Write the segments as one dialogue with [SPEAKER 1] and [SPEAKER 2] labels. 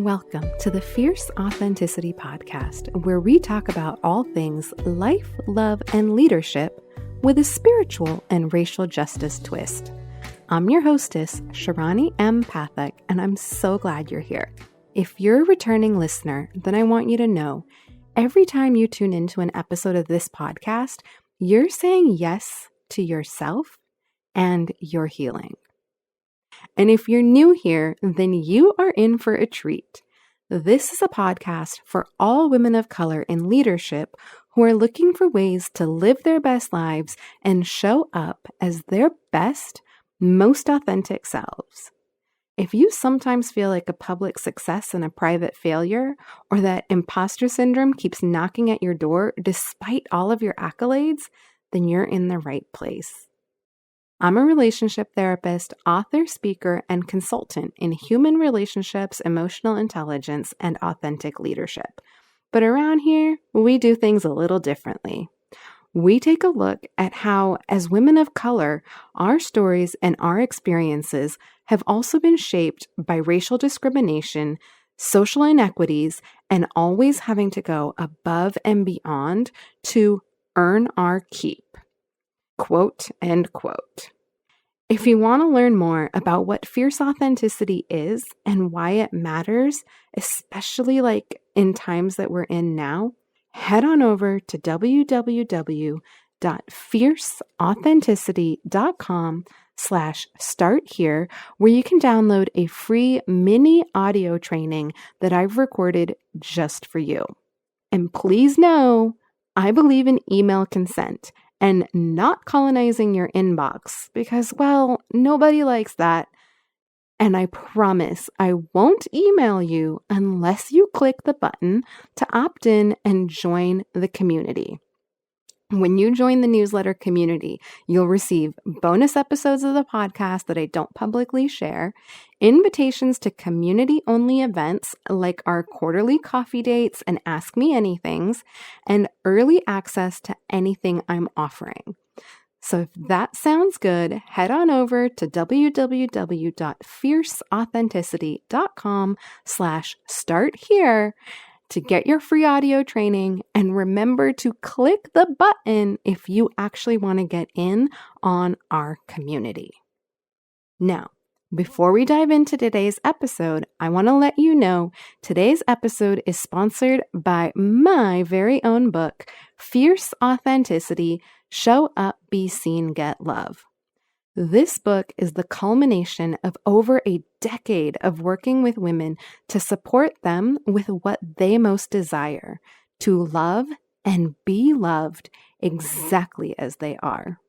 [SPEAKER 1] Welcome to the Fierce Authenticity Podcast, where we talk about all things life, love, and leadership with a spiritual and racial justice twist. I'm your hostess, Sharani M. Pathak, and I'm so glad you're here. If you're a returning listener, then I want you to know every time you tune into an episode of this podcast, you're saying yes to yourself and your healing. And if you're new here, then you are in for a treat. This is a podcast for all women of color in leadership who are looking for ways to live their best lives and show up as their best, most authentic selves. If you sometimes feel like a public success and a private failure, or that imposter syndrome keeps knocking at your door despite all of your accolades, then you're in the right place. I'm a relationship therapist, author, speaker, and consultant in human relationships, emotional intelligence, and authentic leadership. But around here, we do things a little differently. We take a look at how, as women of color, our stories and our experiences have also been shaped by racial discrimination, social inequities, and always having to go above and beyond to earn our keep. Quote, end quote. If you want to learn more about what fierce authenticity is and why it matters, especially like in times that we're in now, head on over to www.fierceauthenticity.com/start here, where you can download a free mini audio training that I've recorded just for you. And please know, I believe in email consent and not colonizing your inbox because, well, nobody likes that. And I promise I won't email you unless you click the button to opt in and join the community. When you join the newsletter community, you'll receive bonus episodes of the podcast that I don't publicly share, invitations to community-only events like our quarterly coffee dates and Ask Me Anythings, and early access to anything I'm offering. So if that sounds good, head on over to www.fierceauthenticity.com/start here to get your free audio training, and remember to click the button if you actually want to get in on our community. Now, before we dive into today's episode, I want to let you know today's episode is sponsored by my very own book, Fierce Authenticity: Show Up, Be Seen, Get Love. This book is the culmination of over a decade of working with women to support them with what they most desire, to love and be loved exactly as they are.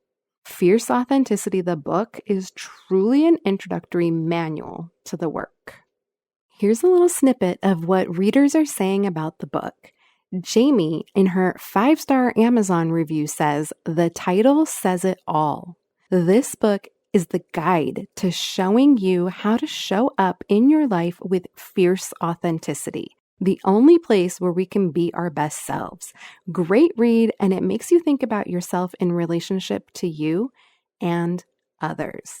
[SPEAKER 1] Fierce Authenticity, the book, is truly an introductory manual to the work. Here's a little snippet of what readers are saying about the book. Jamie, in her 5-star Amazon review, says, "The title says it all. This book is the guide to showing you how to show up in your life with fierce authenticity, the only place where we can be our best selves." Great read, and it makes you think about yourself in relationship to you and others.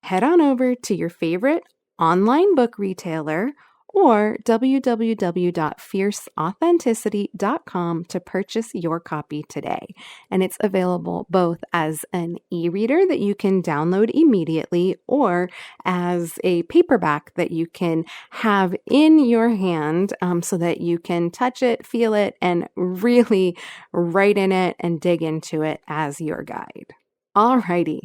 [SPEAKER 1] Head on over to your favorite online book retailer or www.fierceauthenticity.com to purchase your copy today. And it's available both as an e-reader that you can download immediately or as a paperback that you can have in your hand so that you can touch it, feel it, and really write in it and dig into it as your guide. Alrighty.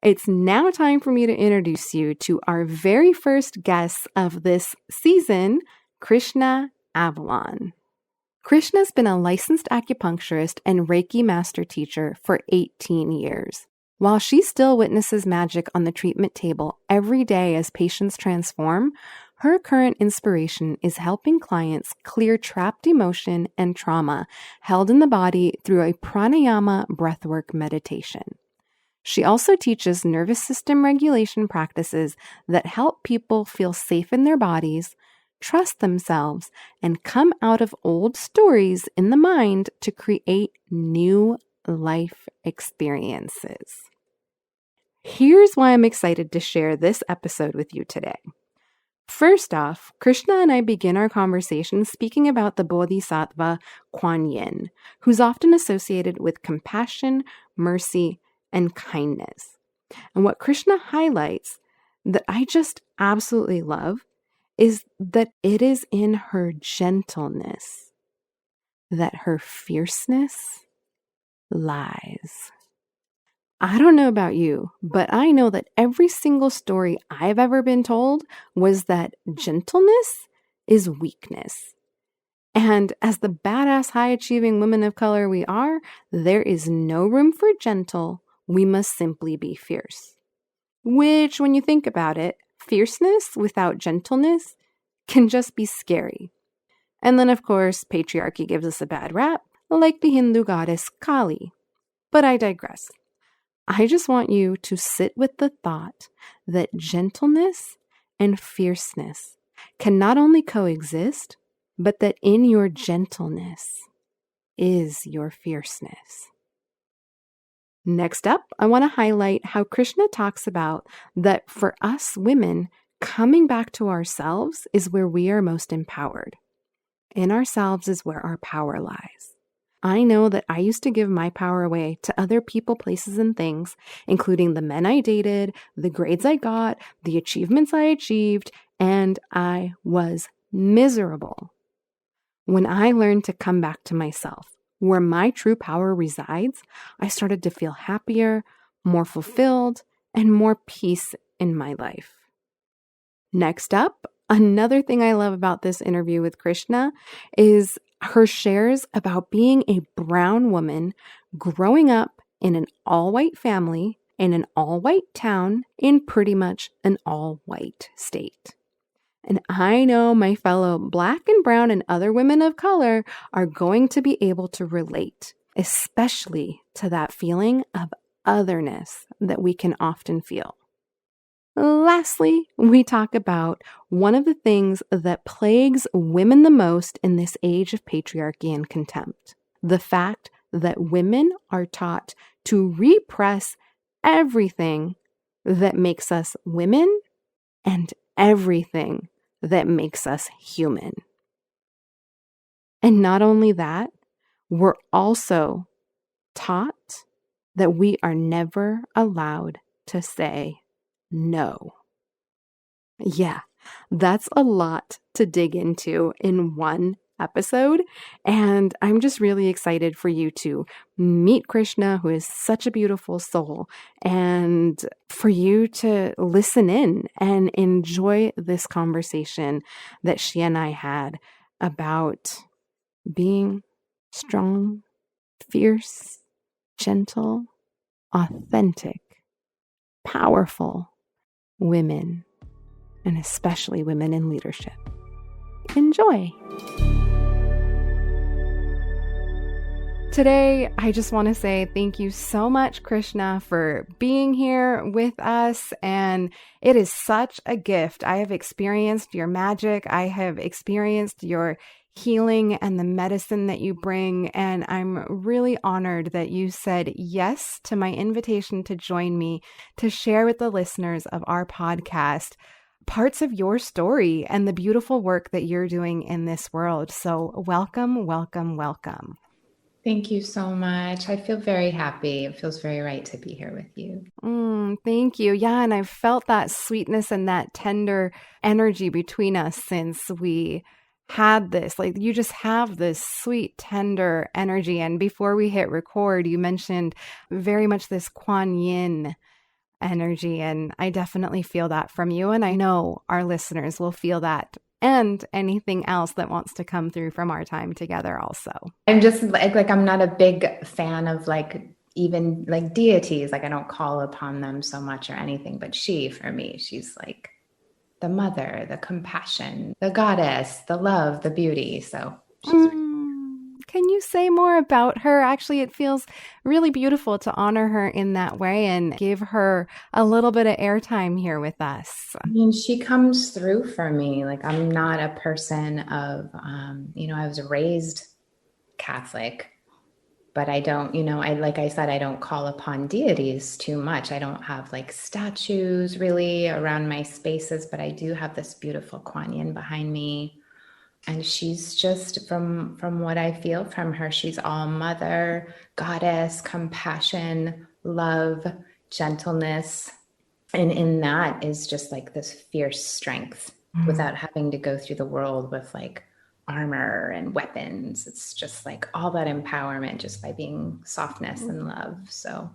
[SPEAKER 1] It's now time for me to introduce you to our very first guest of this season, Krishna Avalon. Krishna's been a licensed acupuncturist and Reiki master teacher for 18 years. While she still witnesses magic on the treatment table every day as patients transform, her current inspiration is helping clients clear trapped emotion and trauma held in the body through a pranayama breathwork meditation. She also teaches nervous system regulation practices that help people feel safe in their bodies, trust themselves, and come out of old stories in the mind to create new life experiences. Here's why I'm excited to share this episode with you today. First off, Krishna and I begin our conversation speaking about the Bodhisattva Kuan Yin, who's often associated with compassion, mercy, and kindness. And what Krishna highlights that I just absolutely love is that it is in her gentleness that her fierceness lies. I don't know about you, but I know that every single story I've ever been told was that gentleness is weakness. And as the badass, high-achieving women of color we are, there is no room for gentle. We must simply be fierce. Which, when you think about it, fierceness without gentleness can just be scary. And then, of course, patriarchy gives us a bad rap, like the Hindu goddess Kali. But I digress. I just want you to sit with the thought that gentleness and fierceness can not only coexist, but that in your gentleness is your fierceness. Next up, I want to highlight how Krishna talks about that for us women, coming back to ourselves is where we are most empowered. In ourselves is where our power lies. I know that I used to give my power away to other people, places, and things, including the men I dated, the grades I got, the achievements I achieved, and I was miserable. When I learned to come back to myself, where my true power resides, I started to feel happier, more fulfilled, and more peace in my life. Next up, another thing I love about this interview with Krishna is her shares about being a brown woman growing up in an all-white family in an all-white town in pretty much an all-white state. And I know my fellow Black and brown and other women of color are going to be able to relate, especially to that feeling of otherness that we can often feel. Lastly, we talk about one of the things that plagues women the most in this age of patriarchy and contempt. The fact that women are taught to repress everything that makes us women and everything that makes us human. And not only that, we're also taught that we are never allowed to say no. Yeah, that's a lot to dig into in one episode. And I'm just really excited for you to meet Krishna, who is such a beautiful soul, and for you to listen in and enjoy this conversation that she and I had about being strong, fierce, gentle, authentic, powerful women, and especially women in leadership. Enjoy. Today, I just want to say thank you so much, Krishna, for being here with us. And it is such a gift. I have experienced your magic. I have experienced your healing and the medicine that you bring. And I'm really honored that you said yes to my invitation to join me to share with the listeners of our podcast parts of your story and the beautiful work that you're doing in this world. So welcome, welcome, welcome.
[SPEAKER 2] Thank you so much. I feel very happy. It feels very right to be here with you.
[SPEAKER 1] Thank you. Yeah, and I've felt that sweetness and that tender energy between us since we had this. Like, you just have this sweet, tender energy. And before we hit record, you mentioned very much this Kuan Yin energy. And I definitely feel that from you. And I know our listeners will feel that and anything else that wants to come through from our time together also.
[SPEAKER 2] I'm just like I'm not a big fan of even deities. Like, I don't call upon them so much or anything, but for me, she's like the mother, the compassion, the goddess, the love, the beauty. So she's
[SPEAKER 1] Can you say more about her? Actually, it feels really beautiful to honor her in that way and give her a little bit of airtime here with us.
[SPEAKER 2] I mean, she comes through for me. Like, I'm not a person of, I was raised Catholic, but I don't, like I said, I don't call upon deities too much. I don't have like statues really around my spaces, but I do have this beautiful Kuan Yin behind me. And she's just from what I feel from her, she's all mother, goddess, compassion, love, gentleness. And in that is just like this fierce strength without having to go through the world with like armor and weapons. It's just like all that empowerment just by being softness and love. So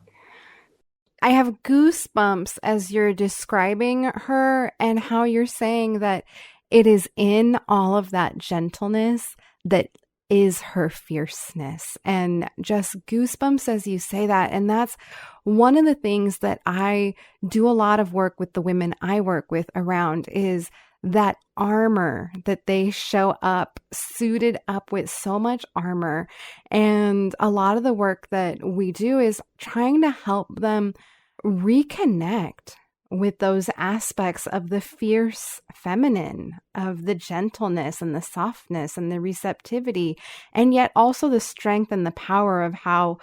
[SPEAKER 1] I have goosebumps as you're describing her and how you're saying that it is in all of that gentleness that is her fierceness, and just goosebumps as you say that. And that's one of the things that I do a lot of work with the women I work with around is that armor that they show up suited up with so much armor. And a lot of the work that we do is trying to help them reconnect with those aspects of the fierce feminine, of the gentleness and the softness and the receptivity, and yet also the strength and the power of how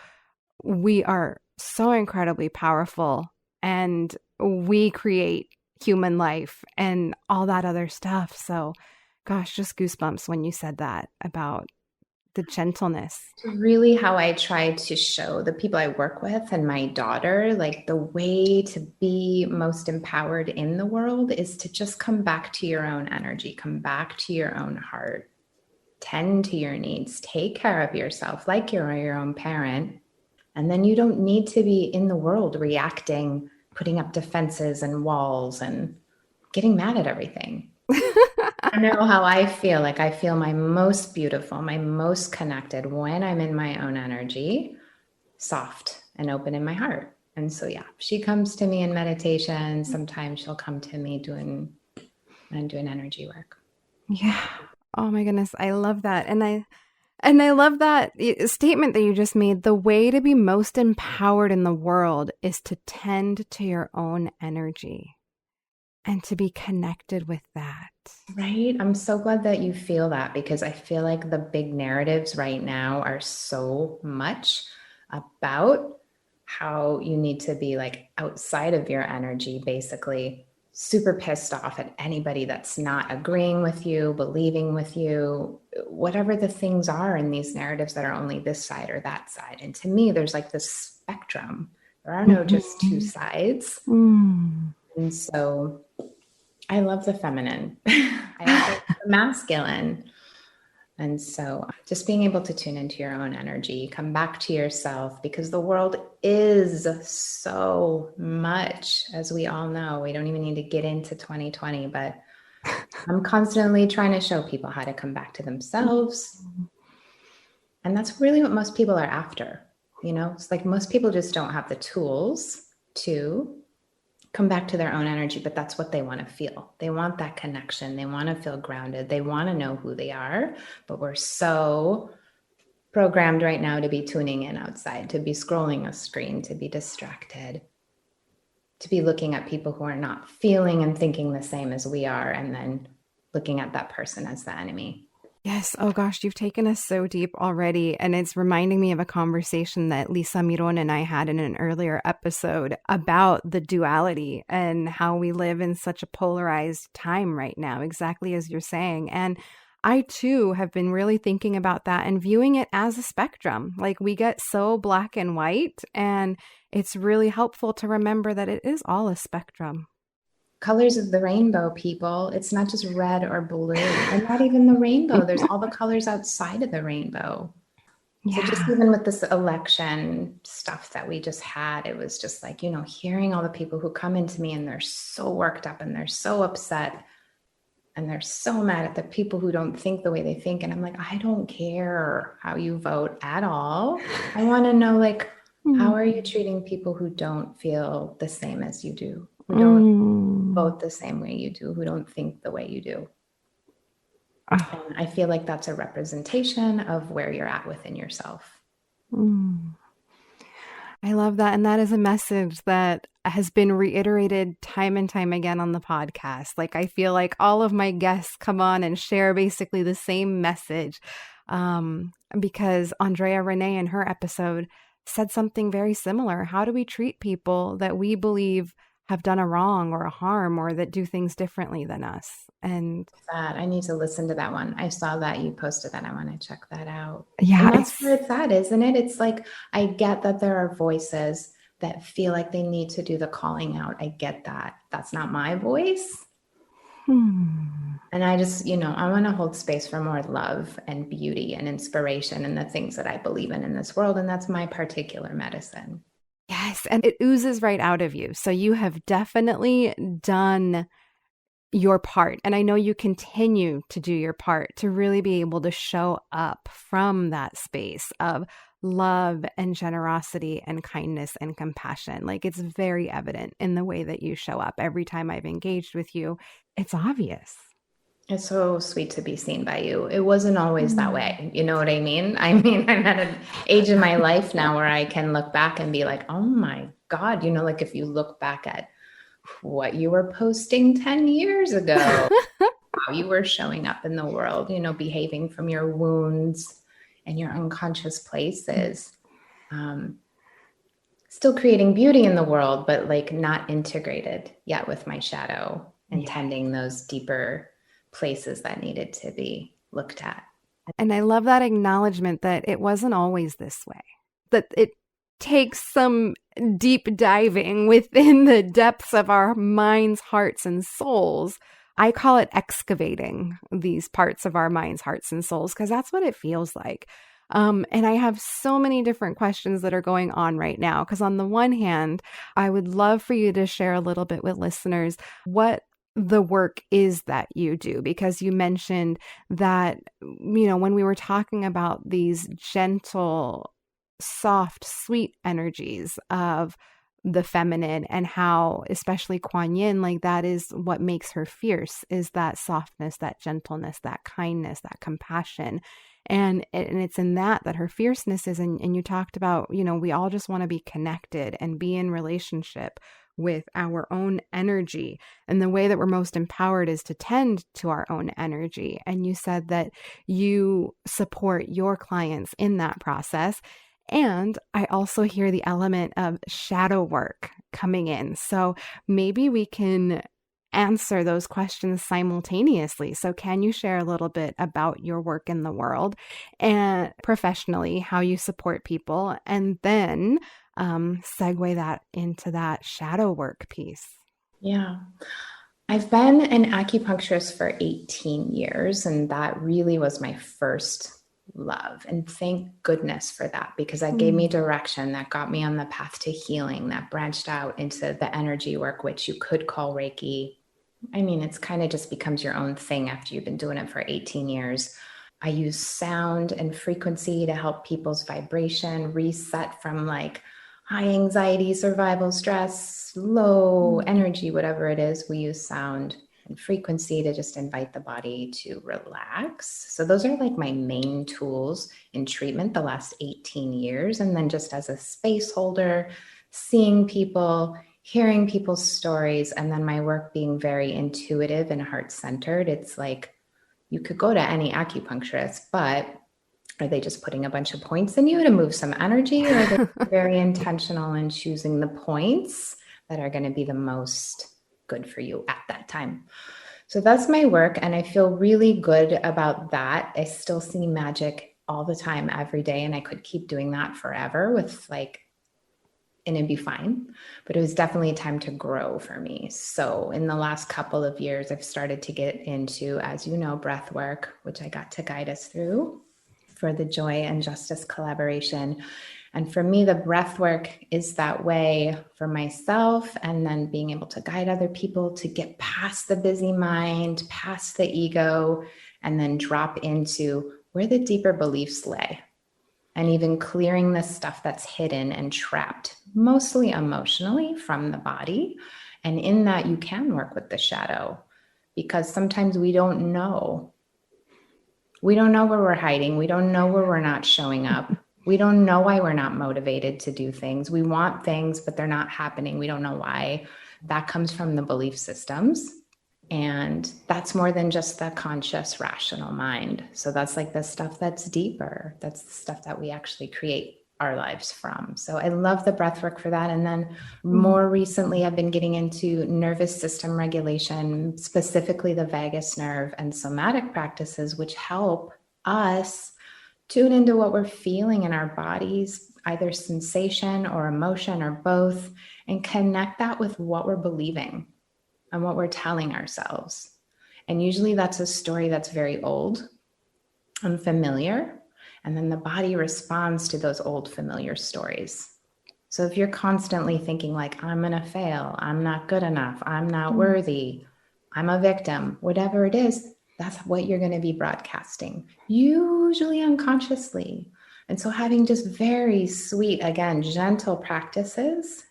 [SPEAKER 1] we are so incredibly powerful and we create human life and all that other stuff. So, gosh, just goosebumps when you said that about the gentleness.
[SPEAKER 2] really how I try to show the people I work with and my daughter, like the way to be most empowered in the world is to just come back to your own energy, come back to your own heart, tend to your needs, take care of yourself like you're your own parent. And then you don't need to be in the world reacting, putting up defenses and walls and getting mad at everything. I know how I feel. Like I feel my most beautiful, my most connected when I'm in my own energy, soft and open in my heart. And so, yeah, she comes to me in meditation. Sometimes she'll come to me doing energy work.
[SPEAKER 1] Yeah. Oh my goodness. I love that. And I love that statement that you just made. The way to be most empowered in the world is to tend to your own energy and to be connected with that.
[SPEAKER 2] Right. I'm so glad that you feel that, because I feel like the big narratives right now are so much about how you need to be like outside of your energy, basically super pissed off at anybody that's not agreeing with you, believing with you, whatever the things are in these narratives that are only this side or that side. And to me, there's like this spectrum. There are no just two sides. And so I love the feminine. I love the masculine. And so just being able to tune into your own energy, come back to yourself, because the world is so much, as we all know. We don't even need to get into 2020, but I'm constantly trying to show people how to come back to themselves. And that's really what most people are after. It's like most people just don't have the tools to come back to their own energy, but that's what they want to feel. They want that connection. They want to feel grounded. They want to know who they are, but we're so programmed right now to be tuning in outside, to be scrolling a screen, to be distracted, to be looking at people who are not feeling and thinking the same as we are, and then looking at that person as the enemy.
[SPEAKER 1] Yes. Oh gosh, you've taken us so deep already. And it's reminding me of a conversation that Lisa Miron and I had in an earlier episode about the duality and how we live in such a polarized time right now, exactly as you're saying. And I too have been really thinking about that and viewing it as a spectrum. Like we get so black and white, and it's really helpful to remember that it is all a spectrum.
[SPEAKER 2] Colors of the rainbow, people. It's not just red or blue, and not even the rainbow. There's all the colors outside of the rainbow. Yeah. So just even with this election stuff that we just had, it was just like, hearing all the people who come into me and they're so worked up and they're so upset and they're so mad at the people who don't think the way they think. And I'm like, I don't care how you vote at all. I want to know, like, how are you treating people who don't feel the same as you do? Who don't vote the same way you do, who don't think the way you do. And I feel like that's a representation of where you're at within yourself.
[SPEAKER 1] I love that. And that is a message that has been reiterated time and time again on the podcast. Like I feel like all of my guests come on and share basically the same message because Andrea Renee in her episode said something very similar. How do we treat people that we believe have done a wrong or a harm or that do things differently than us? And
[SPEAKER 2] that I need to listen to that one. I saw that you posted that. I want to check that out.
[SPEAKER 1] yeah,
[SPEAKER 2] And that's where it's at, isn't it? It's like, I get that there are voices that feel like they need to do the calling out. I get that. That's not my voice. And I just, I want to hold space for more love and beauty and inspiration and the things that I believe in this world. And that's my particular medicine.
[SPEAKER 1] Yes. And it oozes right out of you. So you have definitely done your part. And I know you continue to do your part to really be able to show up from that space of love and generosity and kindness and compassion. Like, it's very evident in the way that you show up. Every time I've engaged with you, it's obvious.
[SPEAKER 2] It's so sweet to be seen by you. It wasn't always that way. You know what I mean? I'm at an age in my life now where I can look back and be like, oh my God, like if you look back at what you were posting 10 years ago, how you were showing up in the world, behaving from your wounds and your unconscious places, still creating beauty in the world, but like not integrated yet with my shadow and tending those deeper places that needed to be looked at.
[SPEAKER 1] And I love that acknowledgement that it wasn't always this way, that it takes some deep diving within the depths of our minds, hearts, and souls. I call it excavating these parts of our minds, hearts, and souls, because that's what it feels like. And I have so many different questions that are going on right now, because on the one hand, I would love for you to share a little bit with listeners what the work is that you do, because you mentioned that, when we were talking about these gentle, soft, sweet energies of the feminine and how, especially Kuan Yin, like that is what makes her fierce, is that softness, that gentleness, that kindness, that compassion. And it's in that her fierceness is. And you talked about, we all just want to be connected and be in relationship with our own energy. And the way that we're most empowered is to tend to our own energy. And you said that you support your clients in that process. And I also hear the element of shadow work coming in. So maybe we can answer those questions simultaneously. So can you share a little bit about your work in the world and professionally, how you support people, and then segue that into that shadow work piece?
[SPEAKER 2] Yeah. I've been an acupuncturist for 18 years, and that really was my first love. And thank goodness for that, because that gave me direction, that got me on the path to healing, that branched out into the energy work, which you could call Reiki. I mean, it's kind of just becomes your own thing after you've been doing it for 18 years. I use sound and frequency to help people's vibration reset from like high anxiety, survival stress, low energy, whatever it is. We use sound and frequency to just invite the body to relax. So those are like my main tools in treatment the last 18 years. And then just as a space holder, seeing people, hearing people's stories, and then my work being very intuitive and heart-centered. It's like you could go to any acupuncturist, but are they just putting a bunch of points in you to move some energy, or are they very intentional in choosing the points that are going to be the most good for you at that time? So that's my work, and I feel really good about that. I still see magic all the time, every day, and I could keep doing that forever and it'd be fine. But it was definitely time to grow for me. So in the last couple of years, I've started to get into, as you know, breath work, which I got to guide us through for the Joy and Justice collaboration. And for me, the breath work is that way for myself, and then being able to guide other people to get past the busy mind, past the ego, and then drop into where the deeper beliefs lay. And even clearing the stuff that's hidden and trapped, mostly emotionally, from the body. And in that, you can work with the shadow, because sometimes we don't know. We don't know where we're hiding. We don't know where we're not showing up. We don't know why we're not motivated to do things. We want things, but they're not happening. We don't know why. That comes from the belief systems. And that's more than just the conscious, rational mind. So that's like the stuff that's deeper. That's the stuff that we actually create our lives from. So I love the breath work for that. And then more recently, I've been getting into nervous system regulation, specifically the vagus nerve and somatic practices, which help us tune into what we're feeling in our bodies, either sensation or emotion or both, and connect that with what we're believing and what we're telling ourselves. And usually that's a story that's very old and familiar. And then the body responds to those old familiar stories. So if you're constantly thinking like, I'm going to fail, I'm not good enough, I'm not worthy, I'm a victim, whatever it is, that's what you're going to be broadcasting, usually unconsciously. And so having just very sweet, again, gentle practices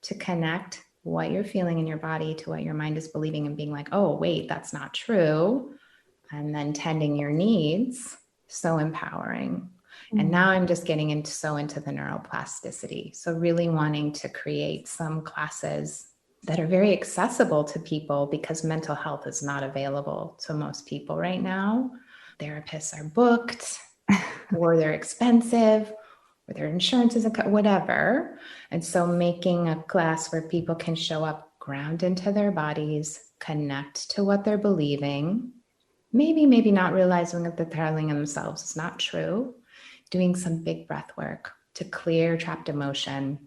[SPEAKER 2] to connect what you're feeling in your body to what your mind is believing and being like, oh, wait, that's not true. And then tending your needs, so empowering. And now I'm just getting into the neuroplasticity. So really wanting to create some classes that are very accessible to people because mental health is not available to most people right now. Therapists are booked or they're expensive or their insurance isn't, whatever. And so making a class where people can show up, ground into their bodies, connect to what they're believing, maybe not realizing that they're telling themselves is not true, doing some big breath work to clear trapped emotion,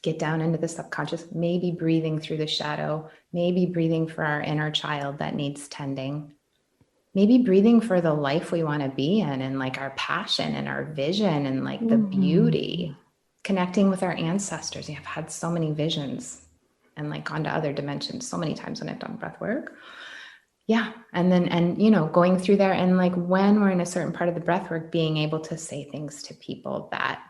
[SPEAKER 2] get down into the subconscious, maybe breathing through the shadow, maybe breathing for our inner child that needs tending, maybe breathing for the life we want to be in and like our passion and our vision and like the beauty, connecting with our ancestors. I've had so many visions and like gone to other dimensions so many times when I've done breath work. Yeah. And then, going through there and like when we're in a certain part of the breath work, being able to say things to people that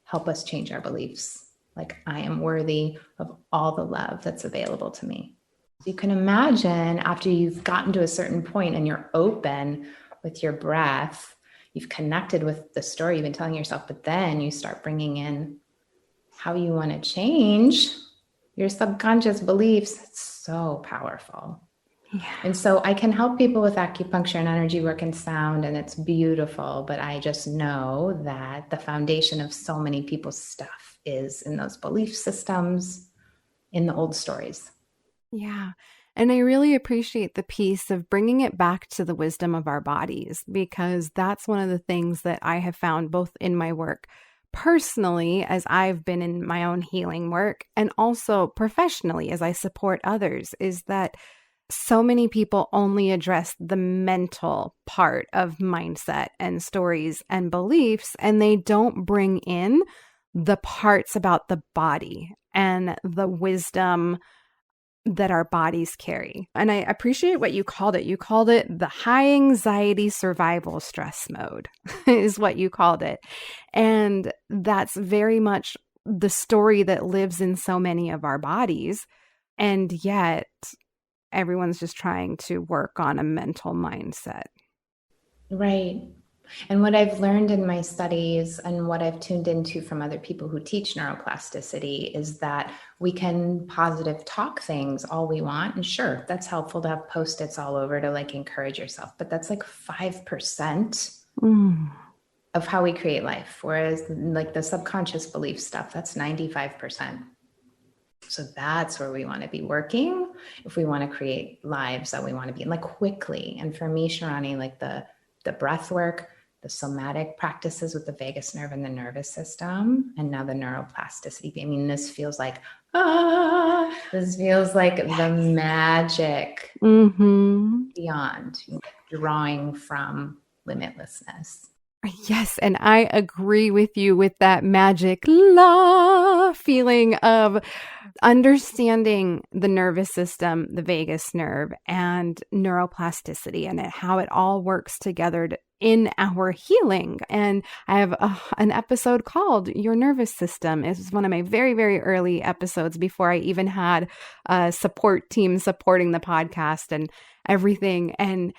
[SPEAKER 2] help us change our beliefs. Like, I am worthy of all the love that's available to me. So you can imagine after you've gotten to a certain point and you're open with your breath, you've connected with the story you've been telling yourself, but then you start bringing in how you want to change your subconscious beliefs. It's so powerful. Yeah. And so I can help people with acupuncture and energy work and sound, and it's beautiful, but I just know that the foundation of so many people's stuff is in those belief systems, in the old stories.
[SPEAKER 1] Yeah. And I really appreciate the piece of bringing it back to the wisdom of our bodies, because that's one of the things that I have found both in my work personally, as I've been in my own healing work, and also professionally as I support others, is that so many people only address the mental part of mindset and stories and beliefs, and they don't bring in the parts about the body and the wisdom that our bodies carry. And I appreciate what you called it. You called it the high anxiety survival stress mode is what you called it. And that's very much the story that lives in so many of our bodies. And yet everyone's just trying to work on a mental mindset.
[SPEAKER 2] Right. And what I've learned in my studies and what I've tuned into from other people who teach neuroplasticity is that we can positive talk things all we want. And sure, that's helpful to have Post-its all over to like encourage yourself, but that's like 5% of how we create life. Whereas like the subconscious belief stuff, that's 95%. So that's where we want to be working if we want to create lives that we want to be in, like quickly. And for me, Sharani, like the breath work, the somatic practices with the vagus nerve and the nervous system, and now the neuroplasticity. I mean, this feels like, this feels like the magic beyond, drawing from limitlessness.
[SPEAKER 1] Yes, and I agree with you with that magic feeling of understanding the nervous system, the vagus nerve, and neuroplasticity, and how it all works together in our healing. And I have an episode called Your Nervous System. It was one of my very, very early episodes before I even had a support team supporting the podcast and everything. And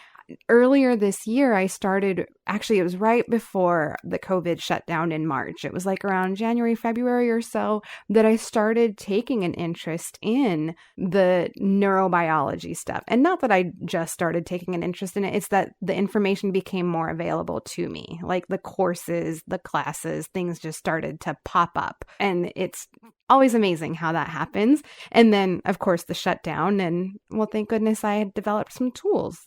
[SPEAKER 1] earlier this year, I started, actually, it was right before the COVID shutdown in March. It was like around January, February or so that I started taking an interest in the neurobiology stuff. And not that I just started taking an interest in it, it's that the information became more available to me. Like the courses, the classes, things just started to pop up. And it's always amazing how that happens. And then, of course, the shutdown. And well, thank goodness I had developed some tools,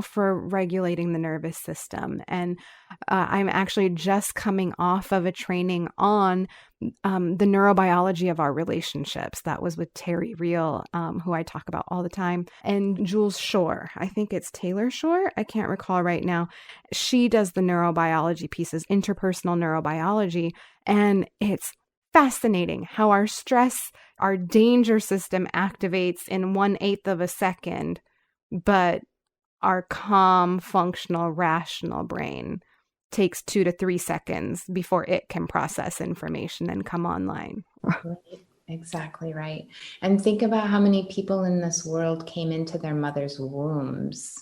[SPEAKER 1] for regulating the nervous system. And I'm actually just coming off of a training on the neurobiology of our relationships. That was with Terry Real, who I talk about all the time, and Jules Shore. I think it's Taylor Shore. I can't recall right now. She does the neurobiology pieces, interpersonal neurobiology, and it's fascinating how our stress, our danger system activates in 1/8 of a second, but our calm, functional, rational brain takes 2 to 3 seconds before it can process information and come online.
[SPEAKER 2] Right. Exactly right. And think about how many people in this world came into their mother's wombs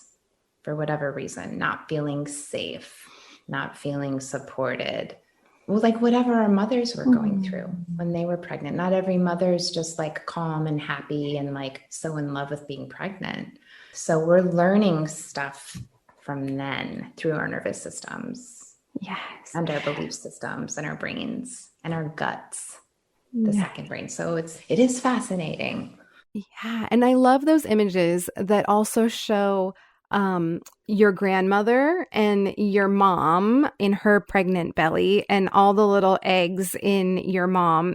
[SPEAKER 2] for whatever reason, not feeling safe, not feeling supported. Well, like whatever our mothers were going through when they were pregnant. Not every mother's just like calm and happy and like so in love with being pregnant. So we're learning stuff from then through our nervous systems.
[SPEAKER 1] Yes.
[SPEAKER 2] And our belief systems and our brains and our guts, the second brain. So it is fascinating.
[SPEAKER 1] Yeah. And I love those images that also show your grandmother and your mom in her pregnant belly and all the little eggs in your mom,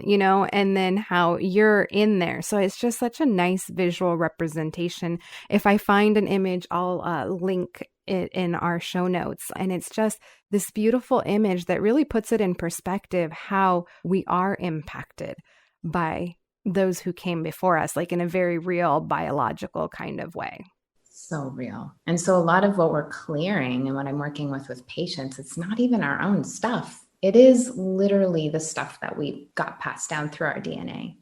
[SPEAKER 1] and then how you're in there. So it's just such a nice visual representation. If I find an image, I'll link it in our show notes. And it's just this beautiful image that really puts it in perspective how we are impacted by those who came before us, like in a very real biological kind of way.
[SPEAKER 2] So real. And so a lot of what we're clearing and what I'm working with patients, it's not even our own stuff. It is literally the stuff that we got passed down through our DNA,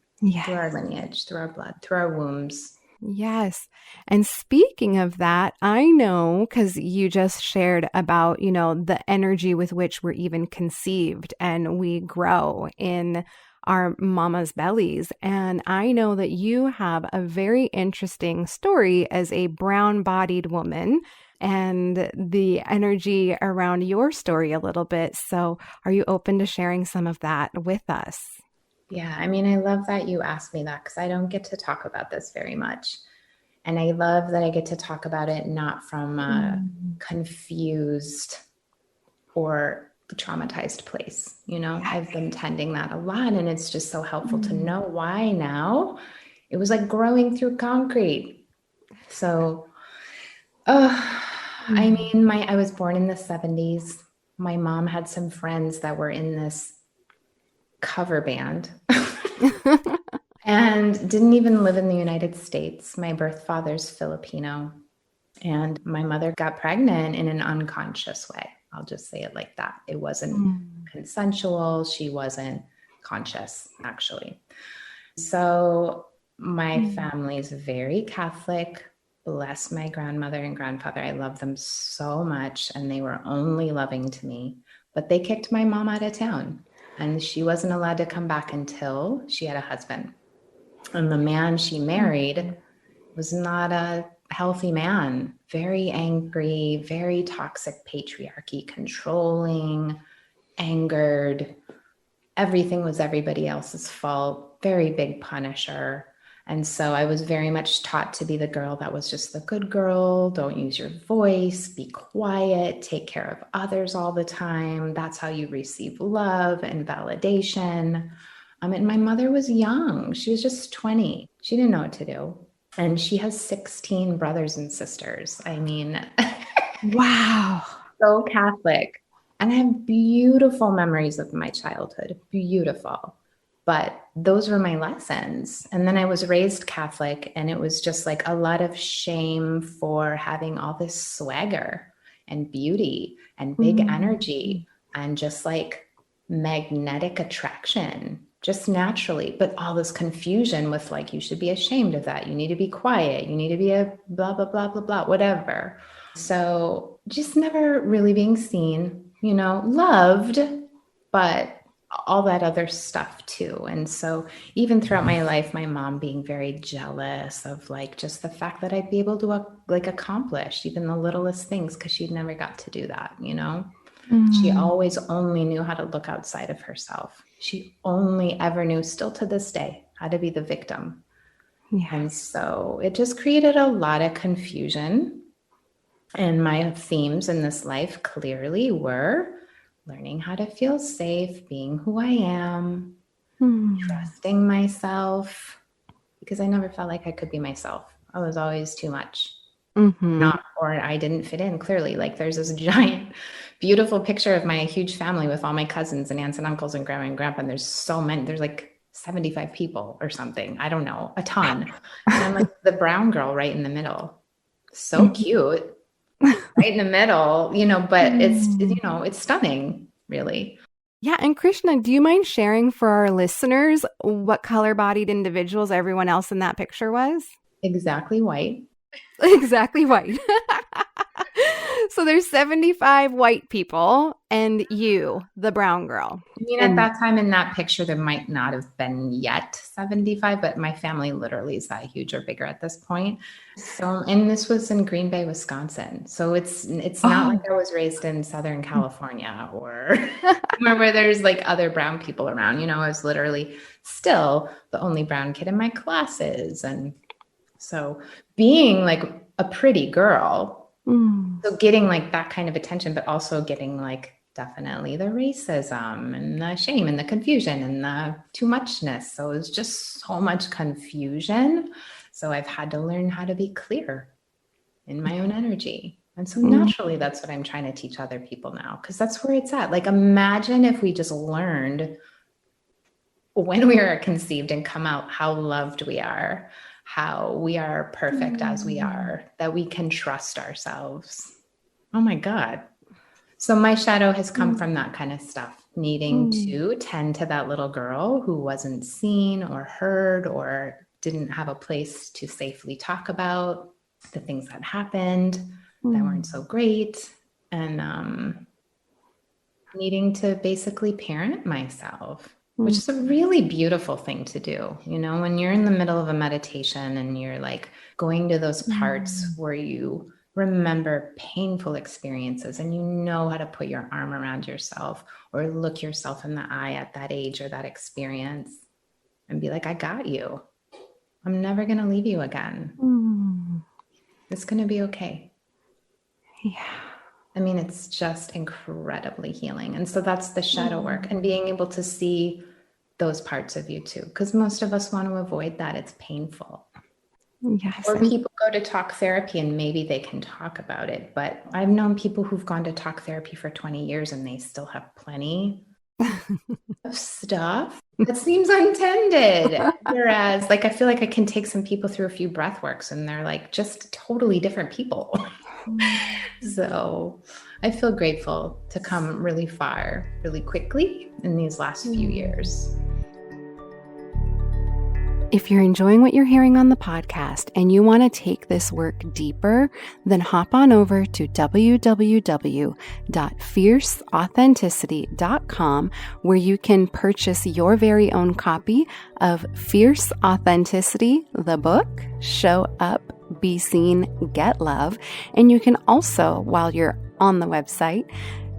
[SPEAKER 2] through our lineage, through our blood, through our wombs.
[SPEAKER 1] Yes. And speaking of that, I know because you just shared about, the energy with which we're even conceived and we grow in our mama's bellies. And I know that you have a very interesting story as a brown-bodied woman and the energy around your story a little bit. So are you open to sharing some of that with us?
[SPEAKER 2] Yeah, I mean, I love that you asked me that because I don't get to talk about this very much. And I love that I get to talk about it not from a confused or traumatized place. I've been tending that a lot, and it's just so helpful to know why now. It was like growing through concrete. So, I mean, I was born in the 70s. My mom had some friends that were in this cover band and didn't even live in the United States. My birth father's Filipino, and my mother got pregnant in an unconscious way. I'll just say it like that. It wasn't consensual. She wasn't conscious, actually. So my family's very Catholic. Bless my grandmother and grandfather. I love them so much, and they were only loving to me. But they kicked my mom out of town, and she wasn't allowed to come back until she had a husband. And the man she married was not a healthy man, very angry, very toxic patriarchy, controlling, angered. Everything was everybody else's fault, very big punisher. And so I was very much taught to be the girl that was just the good girl. Don't use your voice, be quiet, take care of others all the time. That's how you receive love and validation. And my mother was young. She was just 20. She didn't know what to do. And she has 16 brothers and sisters. I mean,
[SPEAKER 1] wow.
[SPEAKER 2] So Catholic. And I have beautiful memories of my childhood, beautiful. But those were my lessons. And then I was raised Catholic, and it was just like a lot of shame for having all this swagger and beauty and big energy and just like magnetic attraction, just naturally, but all this confusion with like, you should be ashamed of that. You need to be quiet. You need to be a blah, blah, blah, blah, blah, whatever. So just never really being seen, loved, but all that other stuff too. And so even throughout my life, my mom being very jealous of like just the fact that I'd be able to accomplish even the littlest things, because she'd never got to do that. She always only knew how to look outside of herself. She only ever knew, still to this day, how to be the victim.
[SPEAKER 1] Yeah.
[SPEAKER 2] And so it just created a lot of confusion. And my themes in this life clearly were learning how to feel safe, being who I am, trusting myself, because I never felt like I could be myself. I was always too much. Or I didn't fit in, clearly. Like there's this giant, beautiful picture of my huge family with all my cousins and aunts and uncles and grandma and grandpa. And there's so many, there's like 75 people or something. I don't know, a ton. And I'm like the brown girl right in the middle. So cute. Right in the middle, but it's stunning, really.
[SPEAKER 1] Yeah. And Krishna, do you mind sharing for our listeners what color-bodied individuals everyone else in that picture was?
[SPEAKER 2] Exactly white.
[SPEAKER 1] Exactly white. So there's 75 white people and you, the brown girl.
[SPEAKER 2] I mean, at that time in that picture, there might not have been yet 75, but my family literally is that huge or bigger at this point. So, and this was in Green Bay, Wisconsin. So it's not like I was raised in Southern California or where there's like other brown people around. I was literally still the only brown kid in my classes. And so being like a pretty girl, so getting like that kind of attention, but also getting like definitely the racism and the shame and the confusion and the too muchness. So it was just so much confusion. So I've had to learn how to be clear in my own energy. And so naturally, that's what I'm trying to teach other people now, because that's where it's at. Like, imagine if we just learned when we are conceived and come out how loved we are, how we are perfect as we are, that we can trust ourselves. Oh my God. So my shadow has come from that kind of stuff, needing to tend to that little girl who wasn't seen or heard or didn't have a place to safely talk about the things that happened that weren't so great, and needing to basically parent myself, which is a really beautiful thing to do. When you're in the middle of a meditation and you're like going to those parts where you remember painful experiences and you know how to put your arm around yourself or look yourself in the eye at that age or that experience and be like, I got you. I'm never going to leave you again. It's going to be okay.
[SPEAKER 1] Yeah.
[SPEAKER 2] I mean, it's just incredibly healing. And so that's the shadow work, and being able to see those parts of you too, because most of us want to avoid that. It's painful.
[SPEAKER 1] Yes.
[SPEAKER 2] Or people go to talk therapy and maybe they can talk about it. But I've known people who've gone to talk therapy for 20 years and they still have plenty of stuff that seems untended. Whereas like, I feel like I can take some people through a few breath works and they're like just totally different people. So I feel grateful to come really far, really quickly in these last few years.
[SPEAKER 1] If you're enjoying what you're hearing on the podcast and you want to take this work deeper, then hop on over to www.fierceauthenticity.com, where you can purchase your very own copy of Fierce Authenticity, the book, Show Up, Be Seen, Get Love. And you can also, while you're on the website,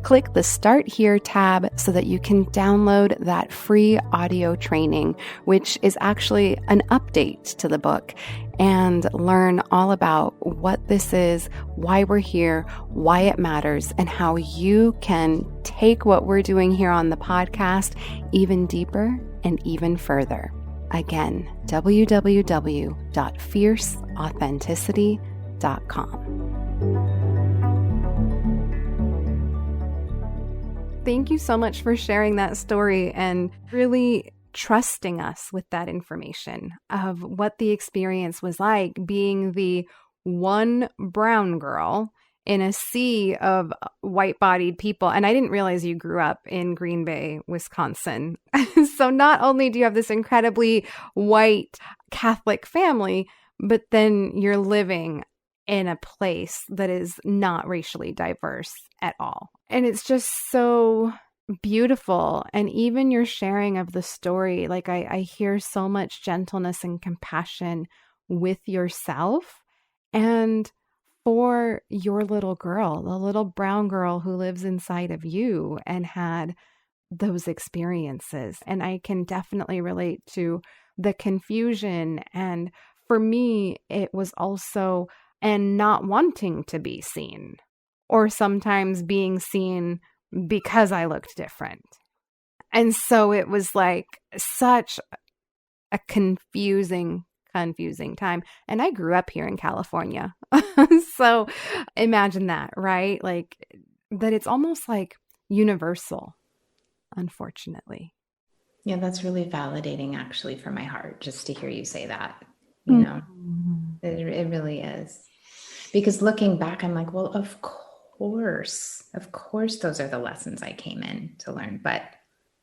[SPEAKER 1] click the Start Here tab so that you can download that free audio training, which is actually an update to the book, and learn all about what this is, why we're here, why it matters, and how you can take what we're doing here on the podcast even deeper and even further. Again, www.fierceauthenticity.com. Thank you so much for sharing that story and really trusting us with that information of what the experience was like being the one brown girl in a sea of white-bodied people. And I didn't realize you grew up in Green Bay, Wisconsin. So not only do you have this incredibly white Catholic family, but then you're living in a place that is not racially diverse at all. And it's just so beautiful. And even your sharing of the story, like I hear so much gentleness and compassion with yourself and for your little girl, the little brown girl who lives inside of you and had those experiences. And I can definitely relate to the confusion. And for me, it was also and not wanting to be seen, or sometimes being seen because I looked different. And so it was like such a confusing time. And I grew up here in California. So imagine that, right? Like that it's almost like universal, unfortunately.
[SPEAKER 2] Yeah, that's really validating actually for my heart, just to hear you say that, you know, it really is. Because looking back, I'm like, well, of course, those are the lessons I came in to learn. But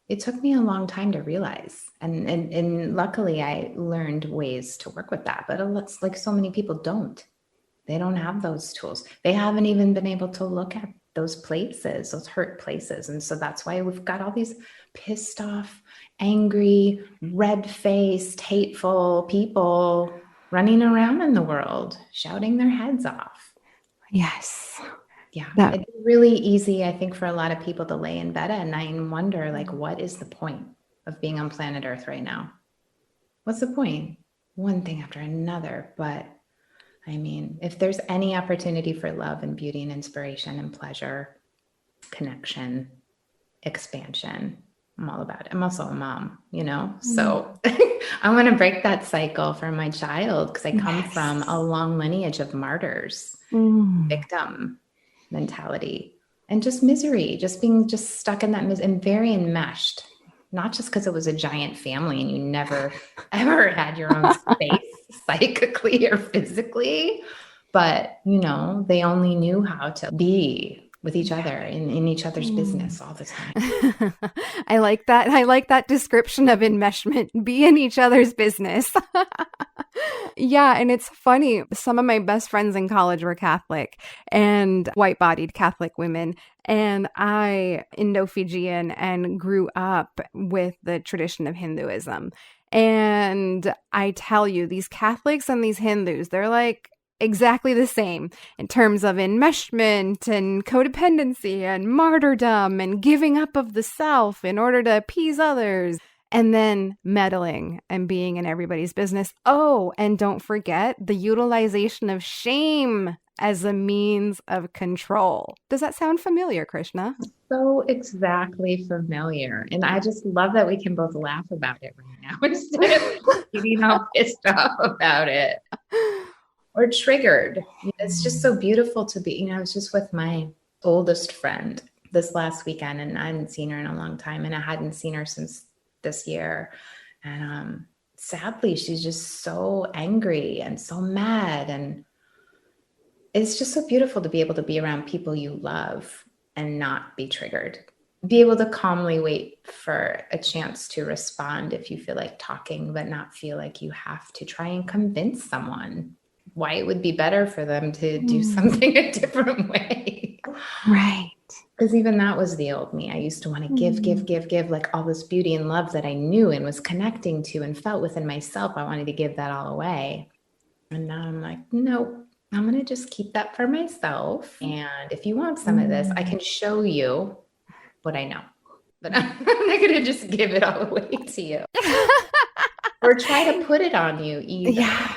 [SPEAKER 2] it took me a long time to realize. And luckily I learned ways to work with that. But it's like so many people don't. They don't have those tools. They haven't even been able to look at those places, those hurt places. And so that's why we've got all these pissed off, angry, red-faced, hateful people running around in the world, shouting their heads off.
[SPEAKER 1] Yes.
[SPEAKER 2] Yeah. It's really easy, I think, for a lot of people to lay in bed at night and wonder, like, what is the point of being on planet Earth right now? What's the point? One thing after another. But I mean, if there's any opportunity for love and beauty and inspiration and pleasure, connection, expansion, I'm all about it. I'm also a mom, you know? So I want to break that cycle for my child because I come from a long lineage of martyrs, victim mentality, and just misery, just being just stuck in that and very enmeshed, not just because it was a giant family and you never ever had your own space psychically or physically, but you know, they only knew how to be with each other in each other's business all the time.
[SPEAKER 1] I like that. I like that description of enmeshment. Be in each other's business. Yeah. And it's funny. Some of my best friends in college were Catholic and white-bodied Catholic women. And I, Indo-Fijian, and grew up with the tradition of Hinduism. And I tell you, these Catholics and these Hindus, they're like exactly the same in terms of enmeshment and codependency and martyrdom and giving up of the self in order to appease others, and then meddling and being in everybody's business. Oh, and don't forget the utilization of shame as a means of control. Does that sound familiar, Krishna?
[SPEAKER 2] So exactly familiar. And I just love that we can both laugh about it right now instead of getting all pissed off about it. Or triggered. It's just so beautiful to be, you know, I was just with my oldest friend this last weekend and I hadn't seen her in a long time and I hadn't seen her since this year. And sadly, she's just so angry and so mad. And it's just so beautiful to be able to be around people you love and not be triggered. Be able to calmly wait for a chance to respond if you feel like talking, but not feel like you have to try and convince someone why it would be better for them to do something a different way.
[SPEAKER 1] Right.
[SPEAKER 2] Because even that was the old me. I used to want to give like all this beauty and love that I knew and was connecting to and felt within myself. I wanted to give that all away. And now I'm like, nope, I'm going to just keep that for myself. And if you want some of this, I can show you what I know. But I'm not going to just give it all away to you. Or try to put it on you either.
[SPEAKER 1] Yeah.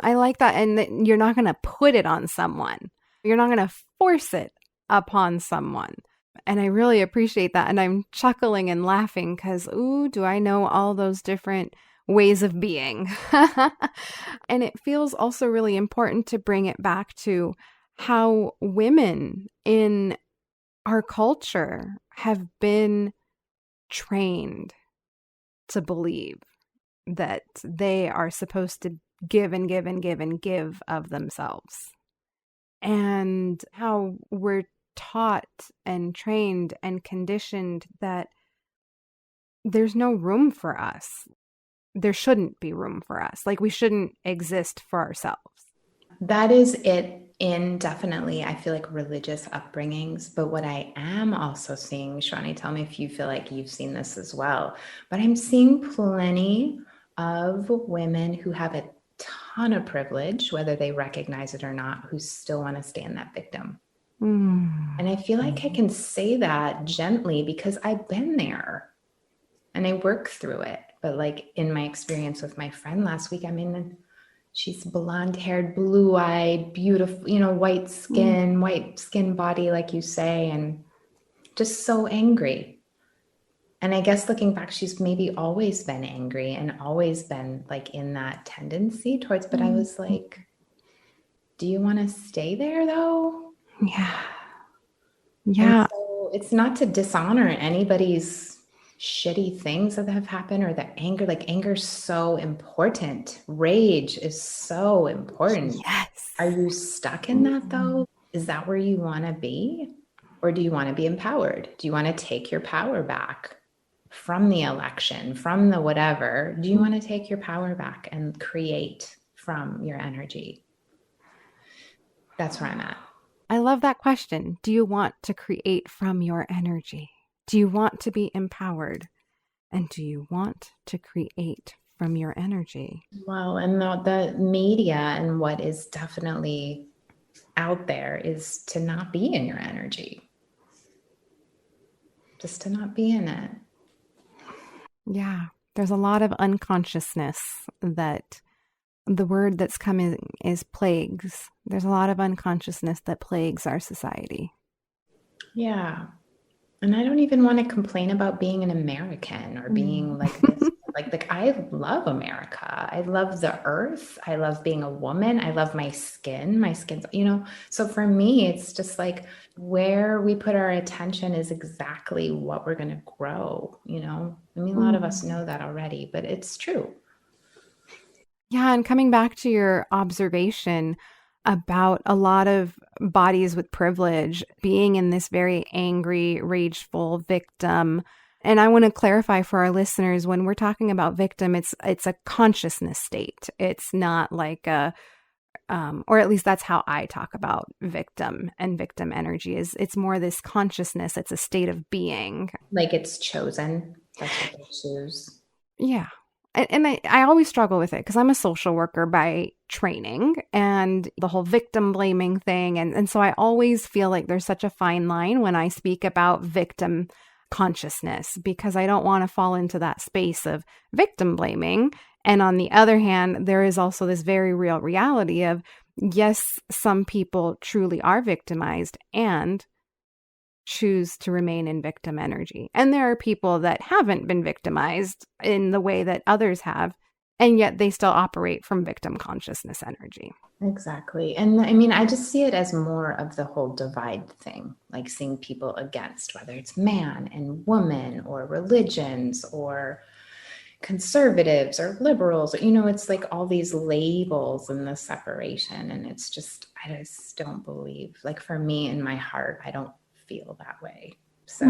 [SPEAKER 1] I like that. And you're not going to put it on someone. You're not going to force it upon someone. And I really appreciate that. And I'm chuckling and laughing because, ooh, do I know all those different ways of being. And it feels also really important to bring it back to how women in our culture have been trained to believe that they are supposed to give and give and give and give of themselves. And how we're taught and trained and conditioned that there's no room for us. There shouldn't be room for us. Like we shouldn't exist for ourselves.
[SPEAKER 2] that is it in definitely, I feel like religious upbringings. But what I am also seeing, Shani, tell me if you feel like you've seen this as well, but I'm seeing plenty of women who have a ton of privilege, whether they recognize it or not, who still want to stay in that victim. And I feel like I can say that gently because I've been there and I work through it. But like in my experience with my friend last week, I mean, she's blonde haired, blue eyed, beautiful, white skin body, like you say, and just so angry. And I guess looking back, she's maybe always been angry and always been like in that tendency towards, but I was like, do you want to stay there though?
[SPEAKER 1] Yeah. Yeah.
[SPEAKER 2] And so it's not to dishonor anybody's shitty things that have happened or the anger. Like anger's so important. Rage is so important.
[SPEAKER 1] Yes.
[SPEAKER 2] Are you stuck in that though? Is that where you want to be? Or do you want to be empowered? Do you want to take your power back from the election, from the whatever? Do you want to take your power back and create from your energy? That's where I'm at.
[SPEAKER 1] I love that question. Do you want to create from your energy? Do you want to be empowered? And do you want to create from your energy?
[SPEAKER 2] Well, and the media and what is definitely out there is to not be in your energy. Just to not be in it.
[SPEAKER 1] Yeah. There's a lot of unconsciousness that the word that's coming is plagues. There's a lot of unconsciousness that plagues our society.
[SPEAKER 2] Yeah. And I don't even want to complain about being an American or being like this. like I love America. I love the earth. I love being a woman. I love my skin. My skin's, so for me, it's just like where we put our attention is exactly what we're going to grow, I mean, a lot of us know that already, but it's true.
[SPEAKER 1] Yeah. And coming back to your observation about a lot of bodies with privilege being in this very angry, rageful victim. And I want to clarify for our listeners, when we're talking about victim, it's a consciousness state. It's not like or at least that's how I talk about victim and victim energy it's more this consciousness. It's a state of being.
[SPEAKER 2] Like it's chosen. That's what they choose.
[SPEAKER 1] Yeah. And I always struggle with it because I'm a social worker by training and the whole victim blaming thing. And so I always feel like there's such a fine line when I speak about victim consciousness because I don't want to fall into that space of victim blaming. And on the other hand, there is also this very real reality of, yes, some people truly are victimized and choose to remain in victim energy. And there are people that haven't been victimized in the way that others have, and yet they still operate from victim consciousness energy.
[SPEAKER 2] Exactly. And I mean, I just see it as more of the whole divide thing, like seeing people against, whether it's man and woman or religions or conservatives or liberals, it's like all these labels and the separation. And it's just, I just don't believe, like for me in my heart, I don't feel that way. So,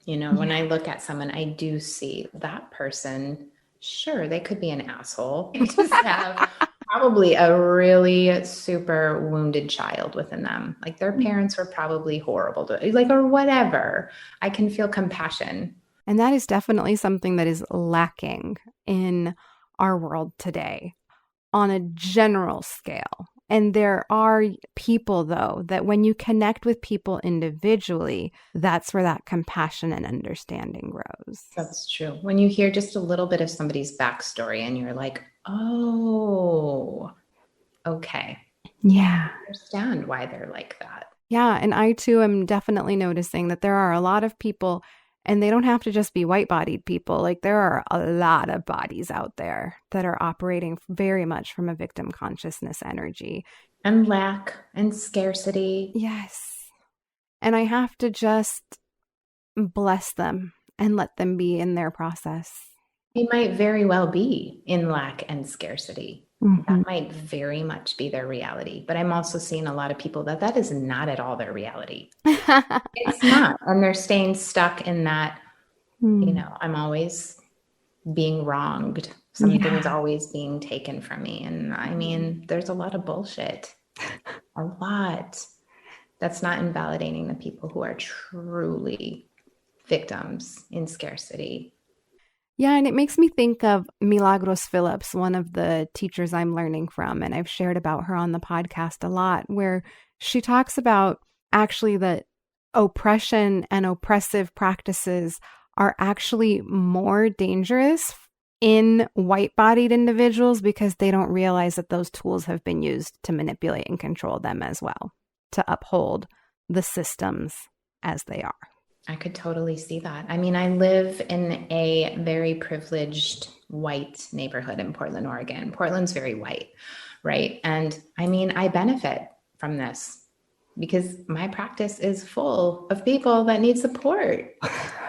[SPEAKER 2] when I look at someone, I do see that person, sure, they could be an asshole. They just have probably a really super wounded child within them. Like their parents were probably horrible to like, or whatever. I can feel compassion.
[SPEAKER 1] And that is definitely something that is lacking in our world today on a general scale. And there are people, though, that when you connect with people individually, that's where that compassion and understanding grows.
[SPEAKER 2] That's true. When you hear just a little bit of somebody's backstory and you're like, oh, okay.
[SPEAKER 1] Yeah.
[SPEAKER 2] I understand why they're like that.
[SPEAKER 1] Yeah. And I, too, am definitely noticing that there are a lot of people, and they don't have to just be white-bodied people. Like there are a lot of bodies out there that are operating very much from a victim consciousness energy.
[SPEAKER 2] And lack and scarcity.
[SPEAKER 1] Yes. And I have to just bless them and let them be in their process.
[SPEAKER 2] They might very well be in lack and scarcity. That might very much be their reality. But I'm also seeing a lot of people that is not at all their reality. It's not. And they're staying stuck in that, I'm always being wronged. Something's always being taken from me. And I mean, there's a lot of bullshit. A lot. That's not invalidating the people who are truly victims in scarcity.
[SPEAKER 1] Yeah, and it makes me think of Milagros Phillips, one of the teachers I'm learning from, and I've shared about her on the podcast a lot, where she talks about actually that oppression and oppressive practices are actually more dangerous in white-bodied individuals because they don't realize that those tools have been used to manipulate and control them as well, to uphold the systems as they are.
[SPEAKER 2] I could totally see that. I mean, I live in a very privileged white neighborhood in Portland, Oregon. Portland's very white, right? And I mean, I benefit from this because my practice is full of people that need support.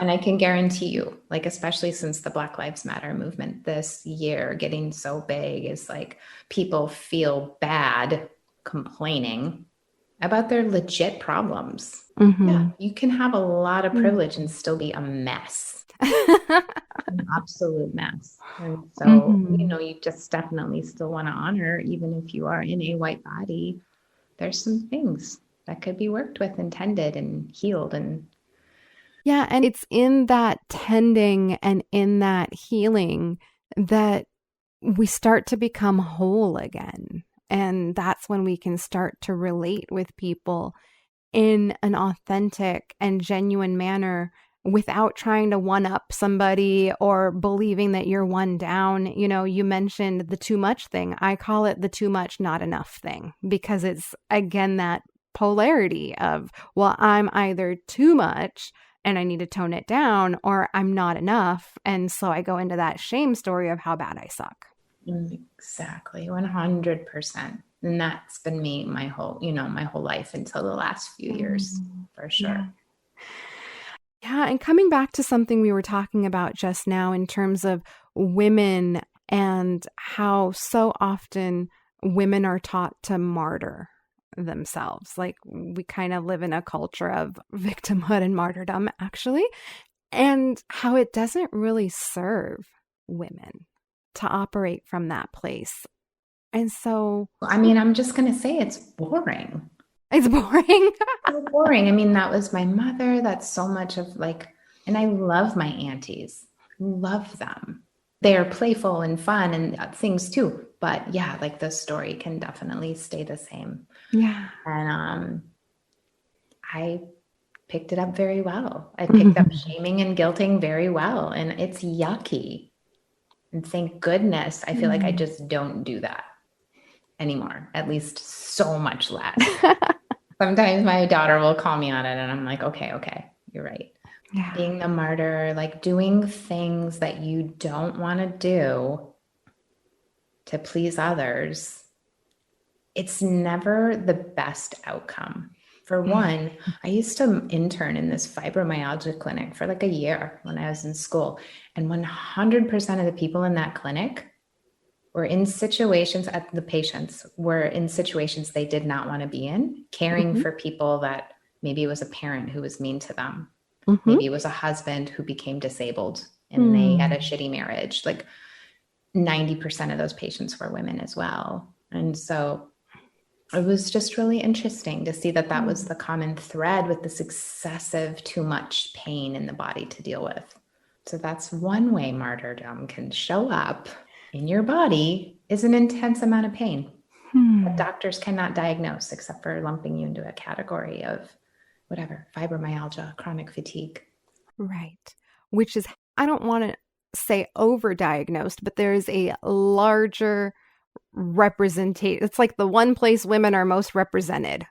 [SPEAKER 2] And I can guarantee you, like, especially since the Black Lives Matter movement this year getting so big, is like people feel bad complaining about their legit problems. Yeah, you can have a lot of privilege and still be a mess, an absolute mess. And so, you just definitely still want to honor, even if you are in a white body, there's some things that could be worked with and tended and healed. And
[SPEAKER 1] yeah, and it's in that tending and in that healing that we start to become whole again. And that's when we can start to relate with people in an authentic and genuine manner without trying to one up somebody or believing that you're one down. You know, you mentioned the too much thing. I call it the too much, not enough thing, because it's, again, that polarity of, well, I'm either too much and I need to tone it down, or I'm not enough. And so I go into that shame story of how bad I suck.
[SPEAKER 2] Exactly. 100%. And that's been me my whole life until the last few years, for sure.
[SPEAKER 1] Yeah. And coming back to something we were talking about just now in terms of women and how so often women are taught to martyr themselves. Like, we kind of live in a culture of victimhood and martyrdom, actually, and how it doesn't really serve women to operate from that place. And so,
[SPEAKER 2] I mean, I'm just going to say it's boring.
[SPEAKER 1] It's boring.
[SPEAKER 2] So boring. I mean, that was my mother. That's so much of and I love my aunties. Love them. They are playful and fun and things too. But yeah, like the story can definitely stay the same.
[SPEAKER 1] Yeah.
[SPEAKER 2] And I picked it up very well. I picked up shaming and guilting very well. And it's yucky. And thank goodness, I feel like I just don't do that anymore, at least so much less. Sometimes my daughter will call me on it and I'm like, okay, you're right. Yeah. Being the martyr, like doing things that you don't want to do to please others, it's never the best outcome. For one, I used to intern in this fibromyalgia clinic for like a year when I was in school. And 100% of the people in that clinic were in situations, the patients were in situations they did not want to be in, caring for people that maybe it was a parent who was mean to them. Maybe it was a husband who became disabled and they had a shitty marriage. Like 90% of those patients were women as well. And so it was just really interesting to see that was the common thread with this excessive, too much pain in the body to deal with. So that's one way martyrdom can show up in your body, is an intense amount of pain that doctors cannot diagnose except for lumping you into a category of whatever, fibromyalgia, chronic fatigue.
[SPEAKER 1] Right. Which is, I don't want to say overdiagnosed, but there is a larger representation. It's like the one place women are most represented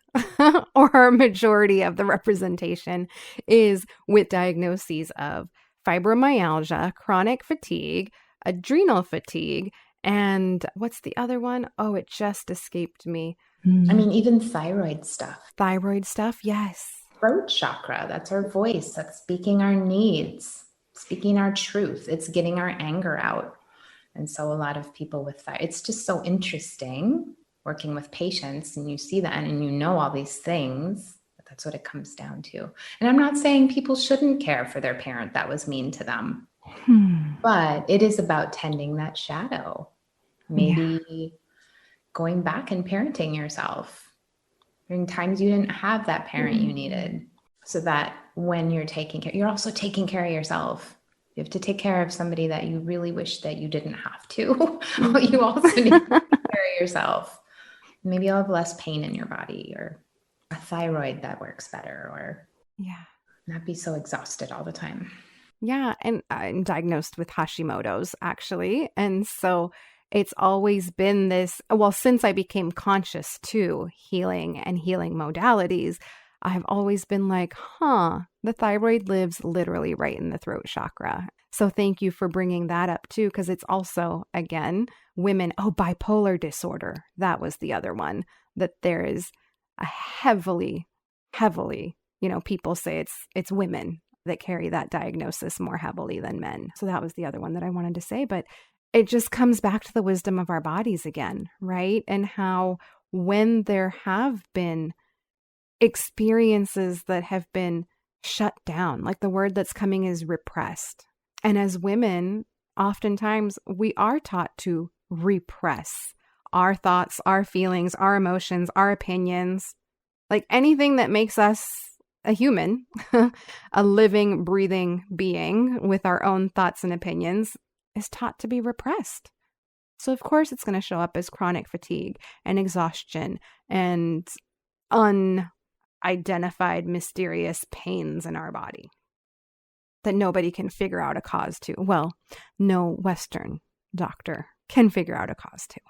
[SPEAKER 1] or a majority of the representation is with diagnoses of fibromyalgia, chronic fatigue, adrenal fatigue, and what's the other one? Oh, it just escaped me.
[SPEAKER 2] I mean, even thyroid stuff.
[SPEAKER 1] Thyroid stuff, yes.
[SPEAKER 2] Throat chakra, that's our voice. That's speaking our needs, speaking our truth. It's getting our anger out. And so a lot of people with that, it's just so interesting working with patients, and you see that and you know all these things, but that's what it comes down to. And I'm not saying people shouldn't care for their parent that was mean to them. But it is about tending that shadow. Maybe going back and parenting yourself during times you didn't have that parent you needed, so that when you're taking care, you're also taking care of yourself. You have to take care of somebody that you really wish that you didn't have to. You also need to take care of yourself. Maybe you'll have less pain in your body, or a thyroid that works better, or not be so exhausted all the time.
[SPEAKER 1] Yeah. And I'm diagnosed with Hashimoto's, actually. And so it's always been this, well, since I became conscious to healing and healing modalities, I've always been like, the thyroid lives literally right in the throat chakra. So thank you for bringing that up too, because it's also, again, women, bipolar disorder. That was the other one, that there is a heavily, people say it's women that carry that diagnosis more heavily than men. So that was the other one that I wanted to say. But it just comes back to the wisdom of our bodies again, right? And how when there have been experiences that have been shut down, like the word that's coming is repressed. And as women, oftentimes we are taught to repress our thoughts, our feelings, our emotions, our opinions, like anything that makes us a human, a living, breathing being with our own thoughts and opinions, is taught to be repressed. So of course it's going to show up as chronic fatigue and exhaustion and unidentified mysterious pains in our body that nobody can figure out a cause to. Well, no Western doctor can figure out a cause to.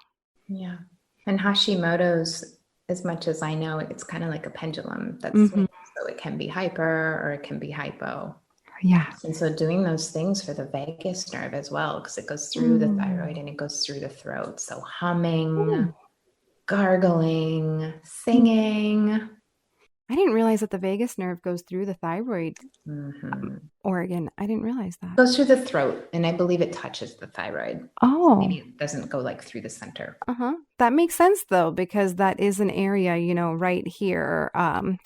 [SPEAKER 2] Yeah. And Hashimoto's, as much as I know, it's kind of like a pendulum that's swinging. So it can be hyper or it can be hypo.
[SPEAKER 1] Yeah.
[SPEAKER 2] And so doing those things for the vagus nerve as well, because it goes through the thyroid and it goes through the throat. So humming, gargling, singing.
[SPEAKER 1] I didn't realize that the vagus nerve goes through the thyroid organ. I didn't realize that.
[SPEAKER 2] It goes through the throat, and I believe it touches the thyroid.
[SPEAKER 1] Oh.
[SPEAKER 2] Maybe it doesn't go like through the center.
[SPEAKER 1] That makes sense though, because that is an area, right here.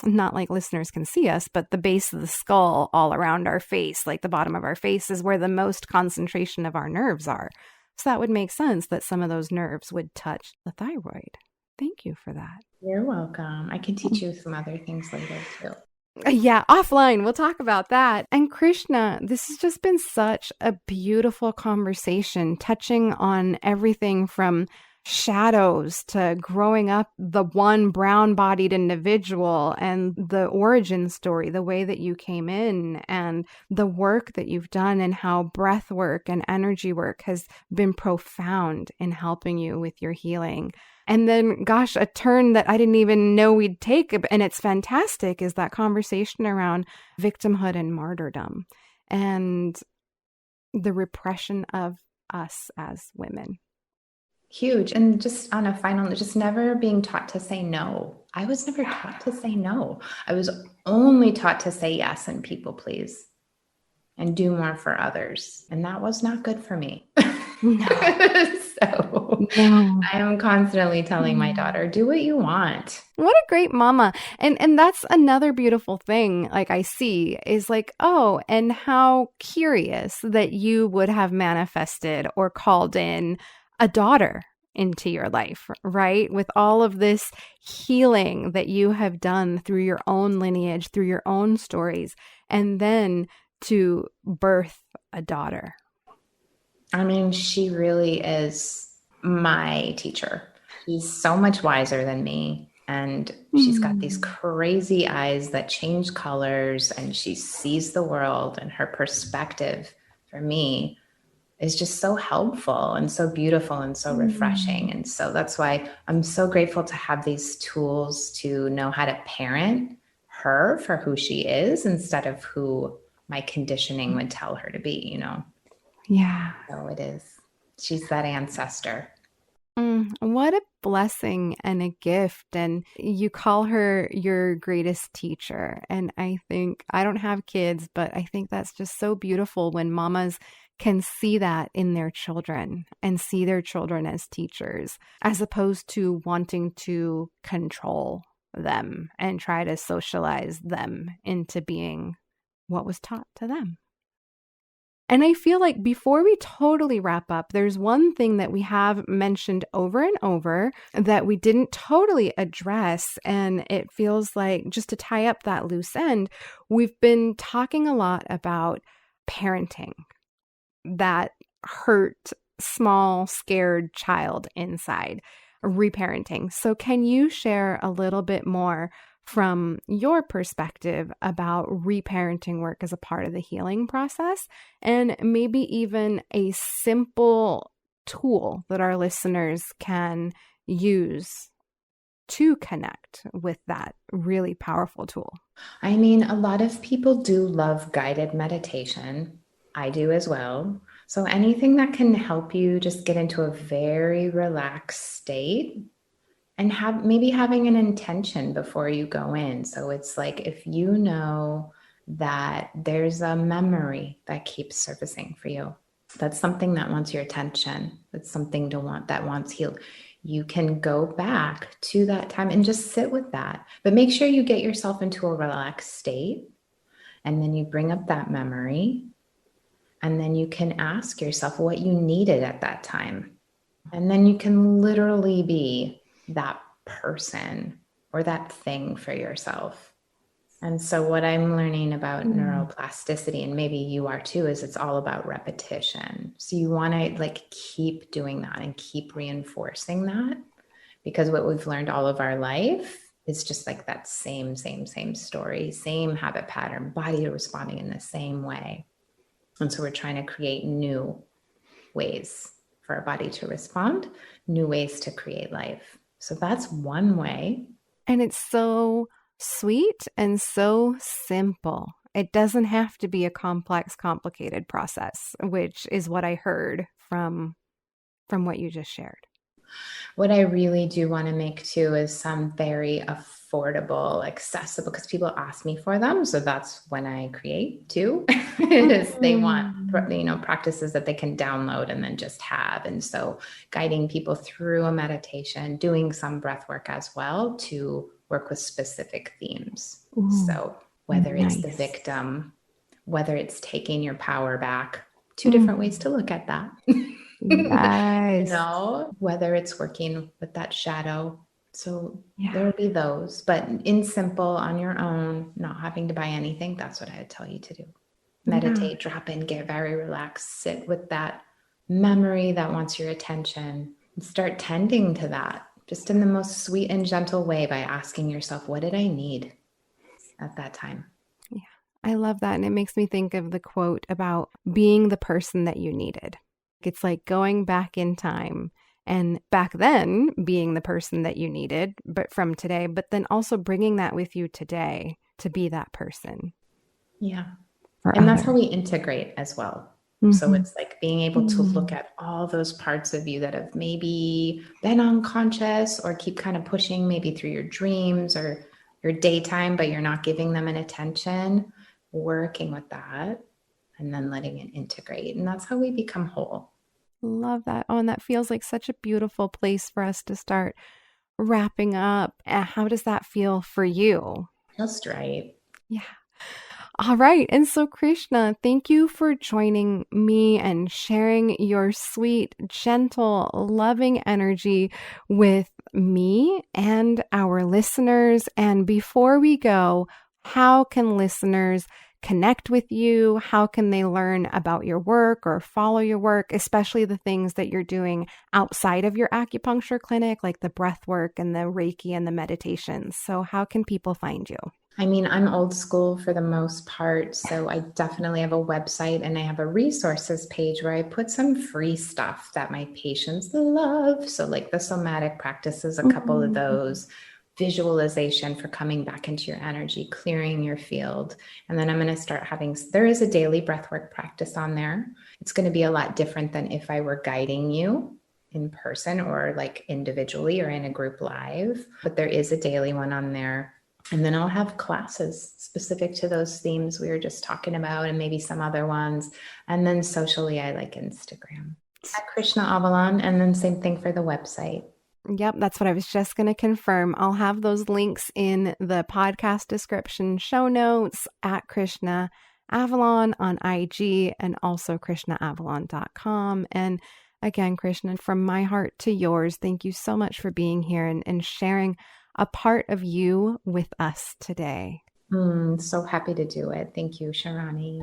[SPEAKER 1] Not like listeners can see us, but the base of the skull all around our face, like the bottom of our face, is where the most concentration of our nerves are. So that would make sense that some of those nerves would touch the thyroid. Thank you for that.
[SPEAKER 2] You're welcome. I can teach you some other things later too.
[SPEAKER 1] Yeah, offline, we'll talk about that. And Krishna, this has just been such a beautiful conversation, touching on everything from shadows to growing up the one brown-bodied individual and the origin story, the way that you came in and the work that you've done, and how breath work and energy work has been profound in helping you with your healing. And then, gosh, a turn that I didn't even know we'd take, and it's fantastic, is that conversation around victimhood and martyrdom and the repression of us as women.
[SPEAKER 2] Huge. And just on a final note, just never being taught to say no. I was never taught to say no. I was only taught to say yes and people please and do more for others. And that was not good for me. So I am constantly telling my daughter, do what you want.
[SPEAKER 1] What a great mama. And that's another beautiful thing, like I see, is like, oh, and how curious that you would have manifested or called in a daughter into your life, right? With all of this healing that you have done through your own lineage, through your own stories, and then to birth a daughter.
[SPEAKER 2] I mean, she really is my teacher. She's so much wiser than me. And she's got these crazy eyes that change colors, and she sees the world, and her perspective for me is just so helpful and so beautiful and so refreshing. And so that's why I'm so grateful to have these tools to know how to parent her for who she is instead of who my conditioning would tell her to be,
[SPEAKER 1] Yeah.
[SPEAKER 2] So it is. She's that ancestor.
[SPEAKER 1] What a blessing and a gift. And you call her your greatest teacher. And I think, I don't have kids, but I think that's just so beautiful when mamas can see that in their children and see their children as teachers, as opposed to wanting to control them and try to socialize them into being what was taught to them. And I feel like before we totally wrap up, there's one thing that we have mentioned over and over that we didn't totally address. And it feels like, just to tie up that loose end, we've been talking a lot about parenting, that hurt, small, scared child inside, reparenting. So can you share a little bit more from your perspective about reparenting work as a part of the healing process, and maybe even a simple tool that our listeners can use to connect with that really powerful tool?
[SPEAKER 2] I mean, a lot of people do love guided meditation. I do as well. So anything that can help you just get into a very relaxed state, and having an intention before you go in. So it's like, if you know that there's a memory that keeps surfacing for you, that's something that wants your attention, that's something that wants healed, you can go back to that time and just sit with that. But make sure you get yourself into a relaxed state, and then you bring up that memory, and then you can ask yourself what you needed at that time. And then you can literally be that person or that thing for yourself. And so what I'm learning about neuroplasticity, and maybe you are too, is it's all about repetition. So you want to like keep doing that and keep reinforcing that, because what we've learned all of our life is just like that same story, same habit pattern, body responding in the same way. And so we're trying to create new ways for our body to respond, new ways to create life. So that's one way.
[SPEAKER 1] And it's so sweet and so simple. It doesn't have to be a complex, complicated process, which is what I heard from what you just shared.
[SPEAKER 2] What I really do want to make too is some very affordable, accessible, because people ask me for them. So that's when I create too, is they want, practices that they can download and then just have. And so guiding people through a meditation, doing some breath work as well to work with specific themes. So whether it's the victim, whether it's taking your power back, two different ways to look at that.
[SPEAKER 1] Yes.
[SPEAKER 2] Whether it's working with that shadow. So there'll be those, but in simple, on your own, not having to buy anything. That's what I would tell you to do. Meditate, drop in, get very relaxed, sit with that memory that wants your attention, and start tending to that just in the most sweet and gentle way by asking yourself, what did I need at that time?
[SPEAKER 1] Yeah, I love that. And it makes me think of the quote about being the person that you needed. It's like going back in time, and back then being the person that you needed, but from today, but then also bringing that with you today to be that person.
[SPEAKER 2] Yeah. And that's how we integrate as well. So it's like being able to look at all those parts of you that have maybe been unconscious or keep kind of pushing maybe through your dreams or your daytime, but you're not giving them an attention, working with that, and then letting it integrate. And that's how we become whole.
[SPEAKER 1] Love that. Oh, and that feels like such a beautiful place for us to start wrapping up. How does that feel for you?
[SPEAKER 2] Just right.
[SPEAKER 1] Yeah. All right. And so, Krishna, thank you for joining me and sharing your sweet, gentle, loving energy with me and our listeners. And before we go, how can listeners connect with you? How can they learn about your work or follow your work, especially the things that you're doing outside of your acupuncture clinic, like the breath work and the Reiki and the meditations? So how can people find you?
[SPEAKER 2] I mean, I'm old school for the most part, so I definitely have a website, and I have a resources page where I put some free stuff that my patients love. So like the somatic practices, a couple of those, visualization for coming back into your energy, clearing your field. And then I'm going to start there is a daily breathwork practice on there. It's going to be a lot different than if I were guiding you in person or like individually or in a group live, but there is a daily one on there. And then I'll have classes specific to those themes we were just talking about, and maybe some other ones. And then socially, I like Instagram at Krishna Avalon, and then same thing for the website.
[SPEAKER 1] Yep, that's what I was just going to confirm. I'll have those links in the podcast description, show notes at Krishna Avalon on IG and also KrishnaAvalon.com. And again, Krishna, from my heart to yours, thank you so much for being here and sharing a part of you with us today.
[SPEAKER 2] So happy to do it. Thank you, Sharani.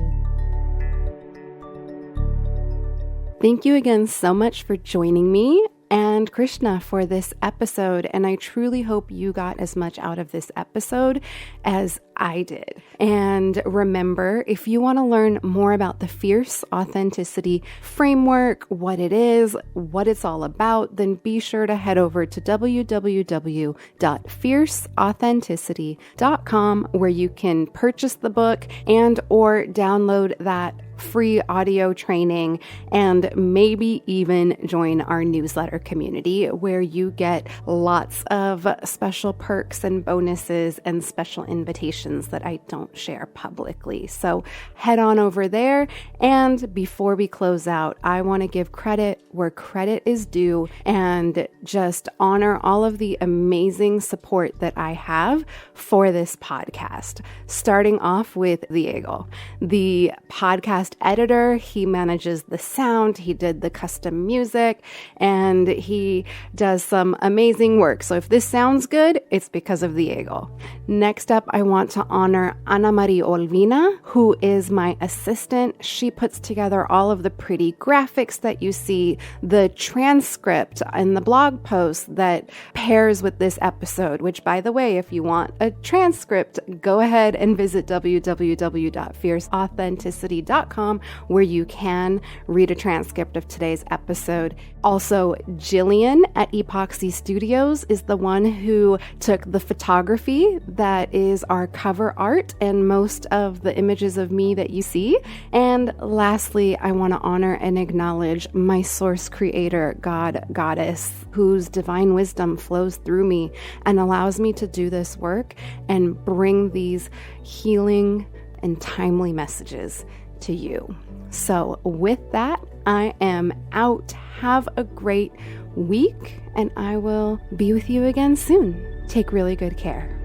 [SPEAKER 1] Thank you again so much for joining me and Krishna for this episode. And I truly hope you got as much out of this episode as I did. And remember, if you want to learn more about the Fierce Authenticity Framework, what it is, what it's all about, then be sure to head over to www.fierceauthenticity.com, where you can purchase the book and or download that free audio training and maybe even join our newsletter community, where you get lots of special perks and bonuses and special invitations that I don't share publicly. So head on over there. And before we close out, I want to give credit where credit is due and just honor all of the amazing support that I have for this podcast. Starting off with Diego, the podcast editor. He manages the sound, he did the custom music, and he does some amazing work. So if this sounds good, it's because of Diego. Next up, I want to honor Ana Maria Olvina, who is my assistant. She puts together all of the pretty graphics that you see, the transcript and the blog post that pairs with this episode, which, by the way, if you want a transcript, go ahead and visit www.fierceauthenticity.com, where you can read a transcript of today's episode. Also, Jillian at Epoxy Studios is the one who took the photography that is our cover art and most of the images of me that you see. And lastly, I want to honor and acknowledge my source creator, God, Goddess, whose divine wisdom flows through me and allows me to do this work and bring these healing and timely messages to you. So with that, I am out. Have a great week, and I will be with you again soon. Take really good care.